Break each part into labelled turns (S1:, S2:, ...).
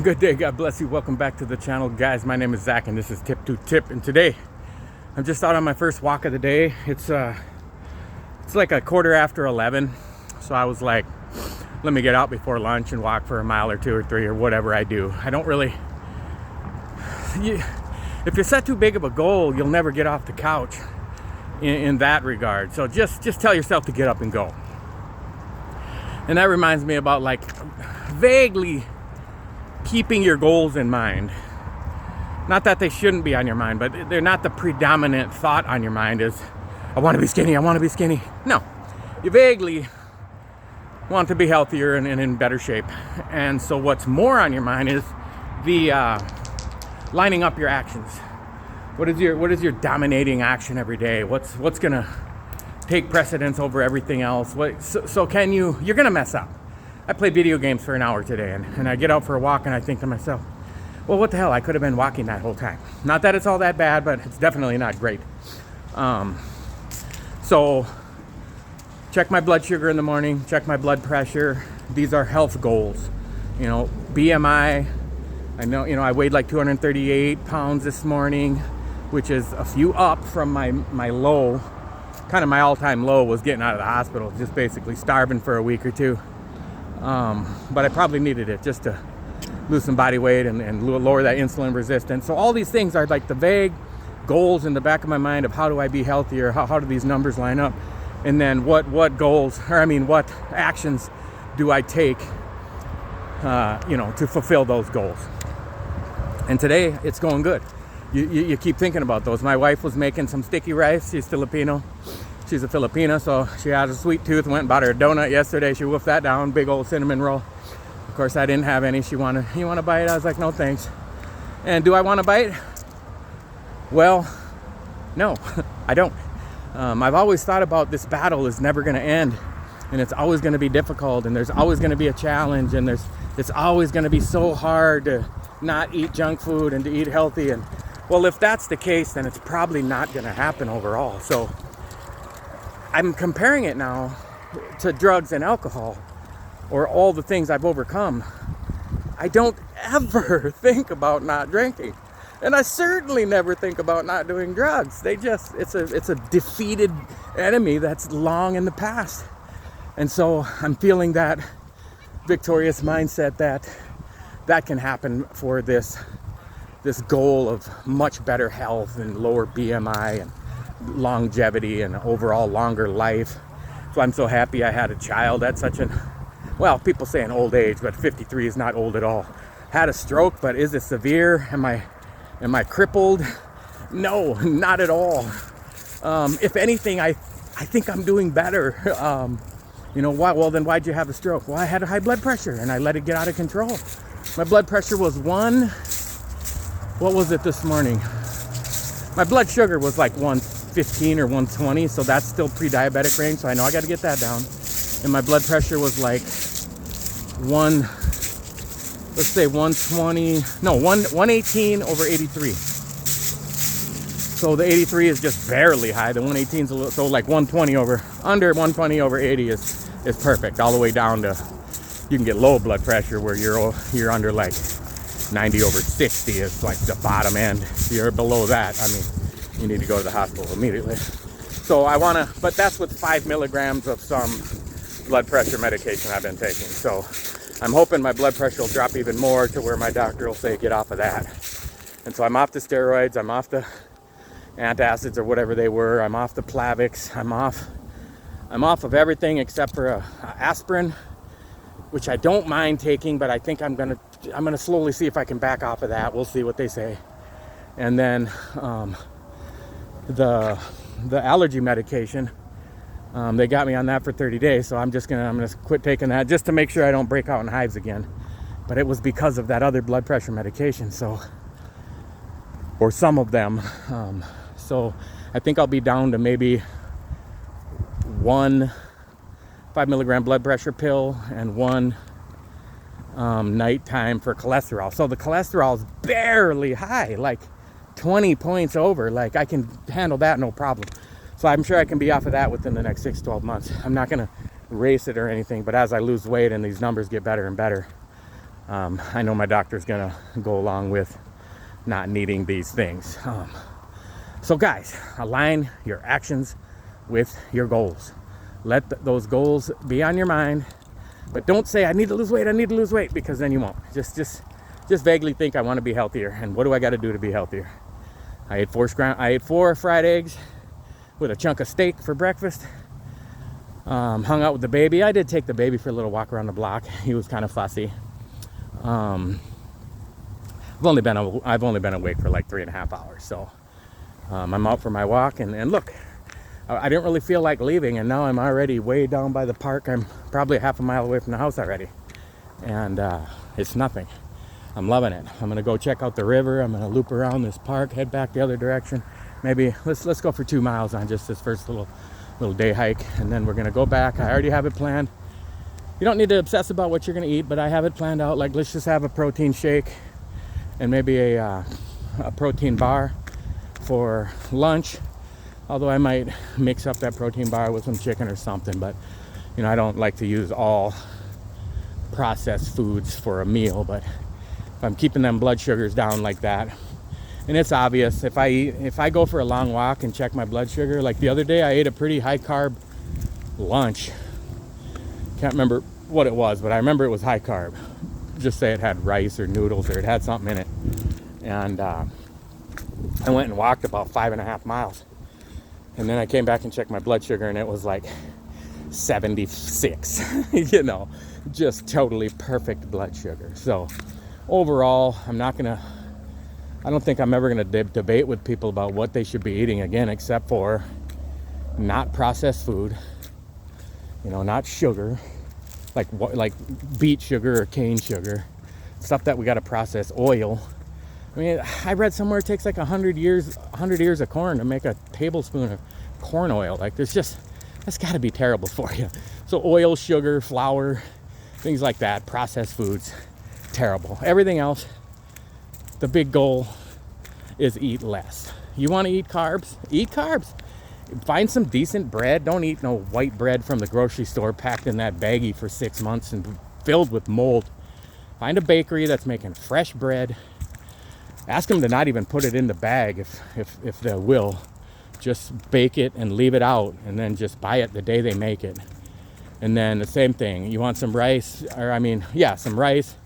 S1: Good day, God bless you. Welcome back to the channel, guys. My name is Zach, and this is Tip to Tip. And today, I'm just out on my first walk of the day. It's like a quarter after 11, so I was like, let me get out before lunch and walk for a mile or two or three or whatever I do. I don't really. If you set too big of a goal, you'll never get off the couch. In that regard, so just tell yourself to get up and go. And that reminds me about like vaguely keeping your goals in mind. Not that they shouldn't be on your mind, but they're not the predominant thought on your mind is, I want to be skinny, I want to be skinny. No, you vaguely want to be healthier and in better shape. And so what's more on your mind is the lining up your actions. What is your dominating action every day? What's gonna take precedence over everything else? So can you're gonna mess up. I played video games for an hour today, and I get out for a walk and I think to myself, well, what the hell? I could have been walking that whole time. Not that it's all that bad, but it's definitely not great. So check my blood sugar in the morning, check my blood pressure. These are health goals. BMI, I know, I weighed like 238 pounds this morning, which is a few up from my low. Kind of my all-time low was getting out of the hospital, just basically starving for a week or two. But I probably needed it just to lose some body weight and lower that insulin resistance. So all these things are like the vague goals in the back of my mind of how do I be healthier? How do these numbers line up? And then what actions do I take, to fulfill those goals? And today it's going good. You keep thinking about those. My wife was making some sticky rice. She's Filipino. She's a Filipina, so she had a sweet tooth. Went and bought her a donut yesterday. She wolfed that down, big old cinnamon roll. Of course, I didn't have any. You want to bite? I was like, no, thanks. And do I want to bite? Well, no, I don't. I've always thought about this battle is never going to end, and it's always going to be difficult, and there's always going to be a challenge, and it's always going to be so hard to not eat junk food and to eat healthy. And well, if that's the case, then it's probably not going to happen overall. So I'm comparing it now to drugs and alcohol, or all the things I've overcome. I don't ever think about not drinking, and I certainly never think about not doing drugs. It's a defeated enemy that's long in the past. And so I'm feeling that victorious mindset that can happen for this goal of much better health and lower BMI and longevity and overall longer life. So I'm so happy I had a child at people say an old age, but 53 is not old at all. Had a stroke, but is it severe? Am I crippled? No, not at all. If anything, I think I'm doing better. Why? Well, then why'd you have a stroke? Well, I had a high blood pressure and I let it get out of control. My blood pressure was what was it this morning? My blood sugar was like 115 or 120, so that's still pre-diabetic range, so I know I got to get that down. And my blood pressure was like 118 over 83. So the 83 is just barely high. The 118 is a little, so like under 120 over 80 is perfect. All the way down to, you can get low blood pressure where you're under like 90 over 60 is like the bottom end. If you're below that, you need to go to the hospital immediately. So but that's with 5 milligrams of some blood pressure medication I've been taking. So I'm hoping my blood pressure will drop even more to where my doctor will say, get off of that. And so I'm off the steroids, I'm off the antacids or whatever they were, I'm off the Plavix, I'm off of everything except for a aspirin, which I don't mind taking, but I think I'm gonna slowly see if I can back off of that. We'll see what they say. And then the allergy medication, they got me on that for 30 days, so I'm gonna quit taking that just to make sure I don't break out in hives again. But it was because of that other blood pressure medication, or some of them. So I think I'll be down to maybe 1 5 milligram blood pressure pill and 1 nighttime for cholesterol. So the cholesterol is barely high, like 20 points over. Like I can handle that no problem. So I'm sure I can be off of that within the next 6-12 months. I'm not going to race it or anything, but as I lose weight and these numbers get better and better, I know my doctor's gonna go along with not needing these things. So guys, align your actions with your goals. Let those goals be on your mind, but don't say I need to lose weight, because then you won't. Just vaguely think I want to be healthier, and what do I got to do to be healthier? I ate 4 fried eggs with a chunk of steak for breakfast. Hung out with the baby. I did take the baby for a little walk around the block. He was kind of fussy. I've only been awake for like 3.5 hours, so I'm out for my walk, and look, I didn't really feel like leaving, and now I'm already way down by the park. I'm probably half a mile away from the house already, and it's nothing. I'm loving it. I'm gonna go check out the river. I'm gonna loop around this park, head back the other direction. Maybe let's go for 2 miles on just this first little day hike, and then we're gonna go back. I already have it planned. You don't need to obsess about what you're gonna eat, but I have it planned out. Like, let's just have a protein shake and maybe a protein bar for lunch. Although I might mix up that protein bar with some chicken or something, but you know, I don't like to use all processed foods for a meal. But if I'm keeping them blood sugars down like that, and it's obvious, if I go for a long walk and check my blood sugar, like the other day I ate a pretty high carb lunch. Can't remember what it was, but I remember it was high carb. Just say it had rice or noodles, or it had something in it. And I went and walked about 5.5 miles. And then I came back and checked my blood sugar, and it was like 76. You know, just totally perfect blood sugar. So overall, I don't think I'm ever gonna debate with people about what they should be eating again, except for not processed food, you know, not sugar, like beet sugar or cane sugar, stuff that we got to process. Oil. I mean, I read somewhere it takes like 100 ears of corn to make a tablespoon of corn oil. Like, that's got to be terrible for you. So oil, sugar, flour, things like that, processed foods, terrible. Everything else, the big goal is eat less. You want to eat carbs? Eat carbs. Find some decent bread. Don't eat no white bread from the grocery store packed in that baggie for 6 months and filled with mold. Find a bakery that's making fresh bread. Ask them to not even put it in the bag if they will. Just bake it and leave it out, and then just buy it the day they make it. And then the same thing. You want some rice, some rice.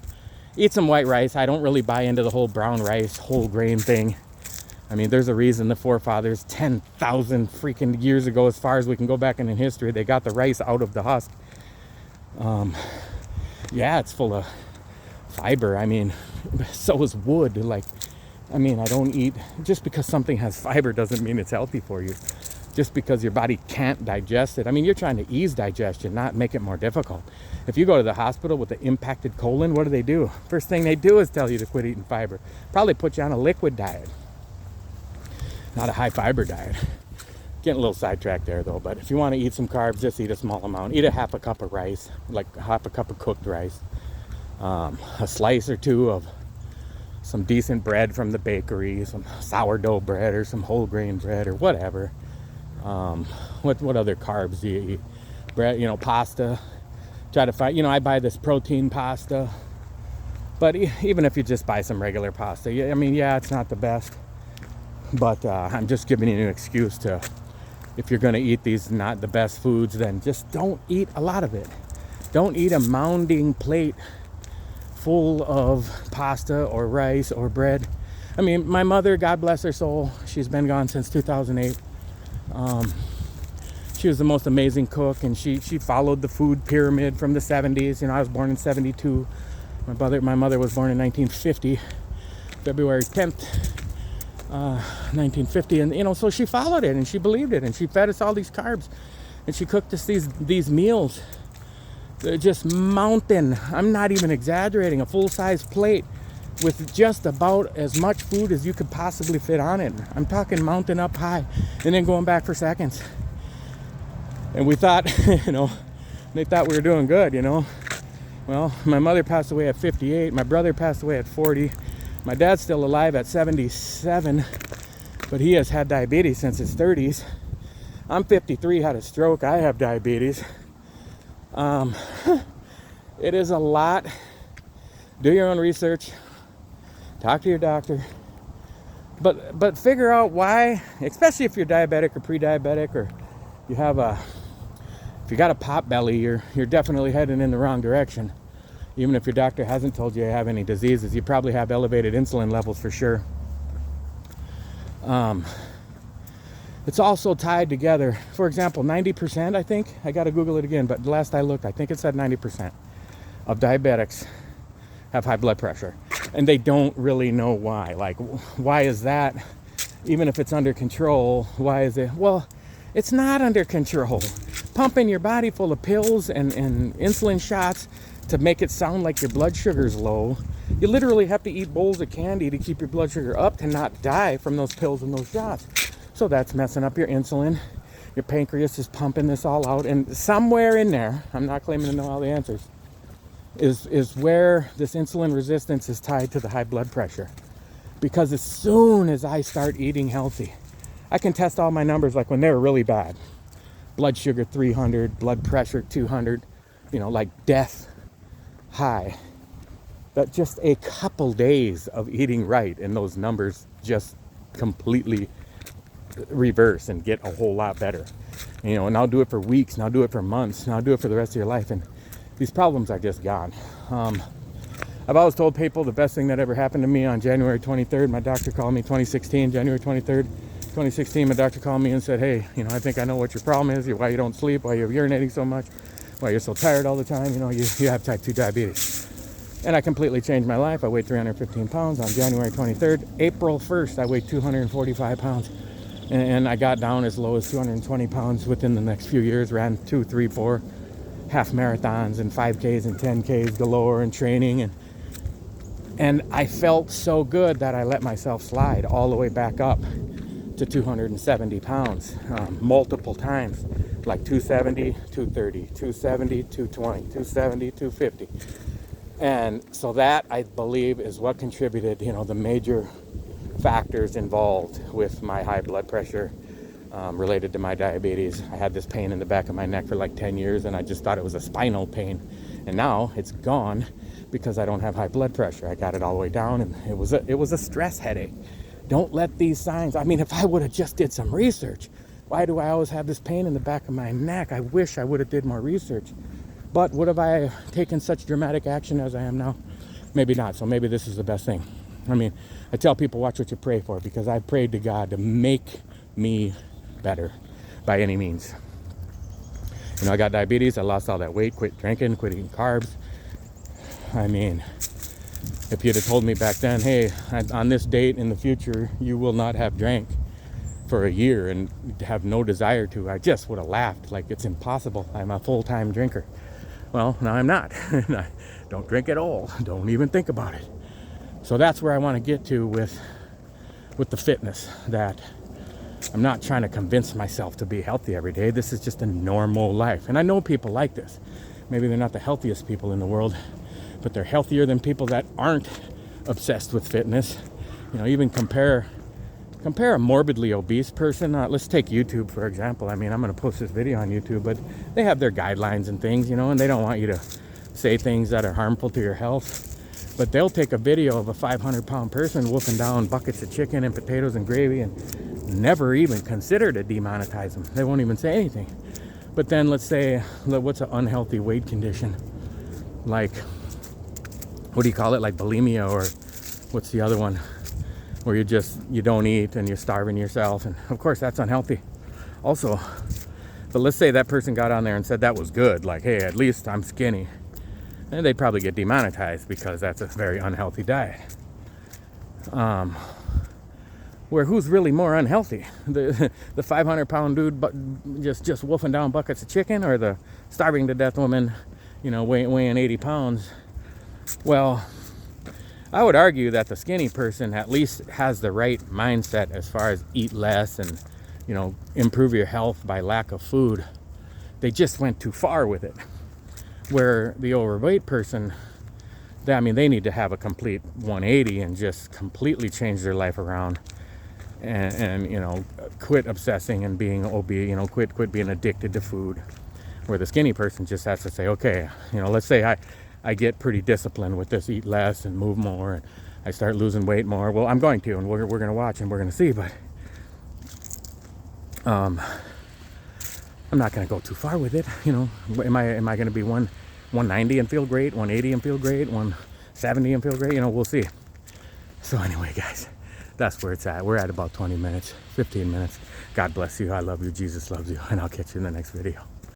S1: Eat some white rice. I don't really buy into the whole brown rice, whole grain thing. I mean, there's a reason the forefathers 10,000 freaking years ago, as far as we can go back in history, they got the rice out of the husk. It's full of fiber. I mean, so is wood. I don't eat, just because something has fiber doesn't mean it's healthy for you. Just because your body can't digest it. I mean, you're trying to ease digestion, not make it more difficult. If you go to the hospital with an impacted colon, what do? First thing they do is tell you to quit eating fiber. Probably put you on a liquid diet, not a high fiber diet. Getting a little sidetracked there though, but if you want to eat some carbs, just eat a small amount. Eat a half a cup of rice, like a half a cup of cooked rice. A slice or two of some decent bread from the bakery, some sourdough bread or some whole grain bread or whatever. What other carbs do you eat? Bread, pasta. Try to find, I buy this protein pasta. But even if you just buy some regular pasta, it's not the best. But I'm just giving you an excuse to, if you're going to eat these not the best foods, then just don't eat a lot of it. Don't eat a mounding plate full of pasta or rice or bread. I mean, my mother, God bless her soul, she's been gone since 2008. She was the most amazing cook, and she followed the food pyramid from the 70s. I was born in 72. My mother was born in 1950, February 10th, 1950, and so she followed it, and she believed it, and she fed us all these carbs, and she cooked us these meals. They're just mountain. I'm not even exaggerating. A full-size plate with just about as much food as you could possibly fit on it. I'm talking mountain up high, and then going back for seconds. And we thought, they thought we were doing good, Well, my mother passed away at 58. My brother passed away at 40. My dad's still alive at 77, but he has had diabetes since his 30s. I'm 53, had a stroke. I have diabetes. It is a lot Do your own research. Talk to your doctor. But figure out why, especially if you're diabetic or pre-diabetic, or if you got a pot belly, you're definitely heading in the wrong direction. Even if your doctor hasn't told you have any diseases, you probably have elevated insulin levels for sure. It's also tied together. For example, 90%, I think, I got to Google it again, but last I looked, I think it said 90% of diabetics have high blood pressure. And they don't really know why. Like, why is that? Even if it's under control, why is it? Well, it's not under control. Pumping your body full of pills and insulin shots to make it sound like your blood sugar's low. You literally have to eat bowls of candy to keep your blood sugar up to not die from those pills and those shots. So that's messing up your insulin. Your pancreas is pumping this all out. And somewhere in there, I'm not claiming to know all the answers, is where this insulin resistance is tied to the high blood pressure. Because as soon as I start eating healthy, I can test all my numbers like when they're really bad. Blood sugar 300, blood pressure 200, like death high. That just a couple days of eating right and those numbers just completely reverse and get a whole lot better. And I'll do it for weeks, and I'll do it for months, and I'll do it for the rest of your life, and these problems are just gone. I've always told people the best thing that ever happened to me on January 23rd, my doctor called me, January 23rd, 2016, my doctor called me and said, hey, I think I know what your problem is, why you don't sleep, why you're urinating so much, why you're so tired all the time, you have type 2 diabetes. And I completely changed my life. I weighed 315 pounds on January 23rd. April 1st, I weighed 245 pounds. And I got down as low as 220 pounds within the next few years, ran 2, 3, 4 half marathons and 5Ks and 10Ks galore and training. And I felt so good that I let myself slide all the way back up to 270 pounds multiple times, like 270, 230, 270, 220, 270, 250. And so that, I believe, is what contributed, the major factors involved with my high blood pressure related to my diabetes. I had this pain in the back of my neck for like 10 years, and I just thought it was a spinal pain. And now it's gone because I don't have high blood pressure. I got it all the way down, and it was a stress headache. Don't let these signs, if I would have just did some research, why do I always have this pain in the back of my neck? I wish I would have did more research. But would have I taken such dramatic action as I am now? Maybe not. So maybe this is the best thing. I tell people, watch what you pray for, because I prayed to God to make me better by any means. I got diabetes. I lost all that weight, quit drinking, quit eating carbs. If you'd have told me back then, hey, on this date in the future, you will not have drank for a year and have no desire to, I just would have laughed like it's impossible. I'm a full-time drinker. Well, now I'm not. I don't drink at all. Don't even think about it. So that's where I want to get to with the fitness, that I'm not trying to convince myself to be healthy every day. This is just a normal life. And I know people like this. Maybe they're not the healthiest people in the world, but they're healthier than people that aren't obsessed with fitness. Even compare a morbidly obese person. Let's take YouTube, for example. I'm going to post this video on YouTube, but they have their guidelines and things, and they don't want you to say things that are harmful to your health. But they'll take a video of a 500-pound person wolfing down buckets of chicken and potatoes and gravy and never even consider to demonetize them. They won't even say anything. But then let's say, what's an unhealthy weight condition? Like, what do you call it? Like bulimia, or what's the other one? Where you don't eat and you're starving yourself. And of course that's unhealthy also. But let's say that person got on there and said that was good. Like, hey, at least I'm skinny. And they'd probably get demonetized because that's a very unhealthy diet. Where who's really more unhealthy? The 500-pound dude just wolfing down buckets of chicken, or the starving to death woman, weighing 80 pounds? Well, I would argue that the skinny person at least has the right mindset as far as eat less and, improve your health by lack of food. They just went too far with it. Where the overweight person, they need to have a complete 180 and just completely change their life around, and quit obsessing and being obese, quit being addicted to food. Where the skinny person just has to say, okay, let's say I get pretty disciplined with this, eat less and move more, and I start losing weight more. Well, I'm going to, and we're going to watch and we're going to see, but I'm not going to go too far with it. You know, am I going to be 190 and feel great, 180 and feel great, 170 and feel great? You know, we'll see. So anyway, guys, that's where it's at. We're at about 20 minutes, 15 minutes. God bless you. I love you. Jesus loves you. And I'll catch you in the next video.